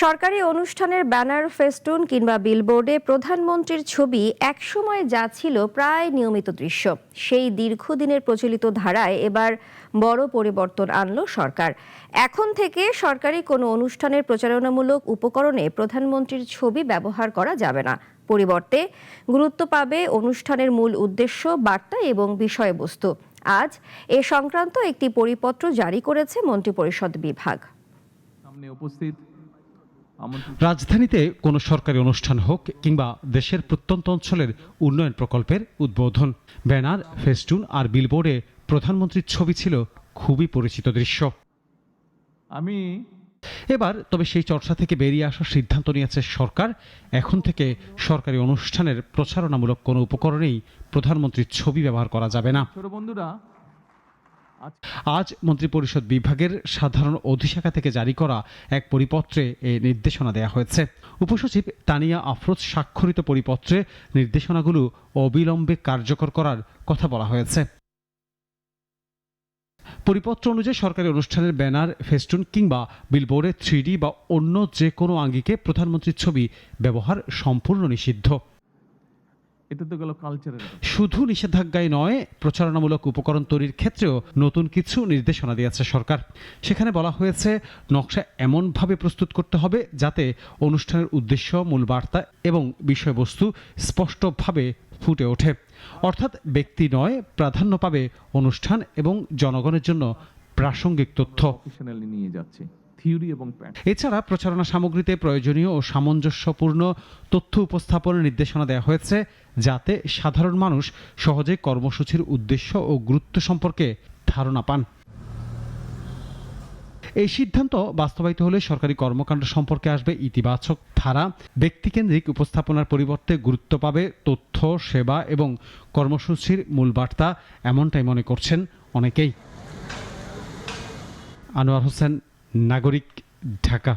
সরকারি অনুষ্ঠানের banner, festoon কিংবা বিলবোর্ডে প্রধানমন্ত্রীর ছবি একসময় যা ছিল প্রায় নিয়মিত দৃশ্য, সেই দীর্ঘদিনের প্রচলিত ধারায় এবার বড় পরিবর্তন আনলো সরকার। এখন থেকে সরকারি কোনো অনুষ্ঠানের প্রচারণামূলক উপকরণে প্রধানমন্ত্রীর ছবি ব্যবহার করা যাবে না। পরিবর্তে গুরুত্ব পাবে অনুষ্ঠানের মূল উদ্দেশ্য, বার্তা এবং বিষয়বস্তু। আজ এ সংক্রান্ত একটি পরিপত্র জারি করেছে মন্ত্রিপরিষদ বিভাগ। রাজধানীতে কোনো সরকারি অনুষ্ঠান হোক কিংবা দেশের প্রত্যন্ত অঞ্চলের উন্নয়ন প্রকল্পের উদ্বোধন, ব্যানার, ফেস্টুন আর বিলবোর্ডে প্রধানমন্ত্রীর ছবি ছিল খুবই পরিচিত দৃশ্য। এবার তবে সেই চর্চা থেকে বেরিয়ে আসার সিদ্ধান্ত নিয়েছে সরকার। এখন থেকে সরকারি অনুষ্ঠানের প্রচারণামূলক কোনো উপকরণেই প্রধানমন্ত্রীর ছবি ব্যবহার করা যাবে না। আজ মন্ত্রিপরিষদ বিভাগের সাধারণ অধিশাখা থেকে জারি করা এক পরিপত্রে এ নির্দেশনা দেওয়া হয়েছে। উপসচিব তানিয়া আফরোজ স্বাক্ষরিত পরিপত্রে নির্দেশনাগুলো অবিলম্বে কার্যকর করার কথা বলা হয়েছে। পরিপত্র অনুযায়ী সরকারি অনুষ্ঠানের ব্যানার, ফেস্টুন কিংবা বিলবোর্ডে 3D বা অন্য যে কোনো আঙ্গিকে প্রধানমন্ত্রীর ছবি ব্যবহার সম্পূর্ণ নিষিদ্ধ। শুধু নিষেধাজ্ঞায় নয়, প্রচারণামূলক উপকরণ তৈরির ক্ষেত্রেও নতুন কিছু নির্দেশনা দিয়েছে সরকার। সেখানে বলা হয়েছে, নকশা এমনভাবে প্রস্তুত করতে হবে যাতে অনুষ্ঠানের উদ্দেশ্য, মূল বার্তা এবং বিষয়বস্তু স্পষ্টভাবে ফুটে ওঠে। অর্থাৎ ব্যক্তি নয়, প্রাধান্য পাবে অনুষ্ঠান এবং জনগণের জন্য প্রাসঙ্গিক তথ্য। এছাড়া প্রচারণা সামগ্রীতে প্রয়োজনীয় ও সামঞ্জস্যপূর্ণ তথ্য উপস্থাপনের নির্দেশনা দেওয়া হয়েছে যাতে সাধারণ মানুষ সহজে কর্মসূচির উদ্দেশ্য ও গুরুত্ব সম্পর্কে ধারণা পান। এই সিদ্ধান্ত বাস্তবায়িত হলে সরকারি কর্মকাণ্ড সম্পর্কে আসবে ইতিবাচক ধারা। ব্যক্তিকেন্দ্রিক উপস্থাপনার পরিবর্তে গুরুত্ব পাবে তথ্য, সেবা এবং কর্মসূচির মূল বার্তা, এমনটাই মনে করছেন অনেকেই। আনোয়ার হোসেন, নাগরিক, ঢাকা।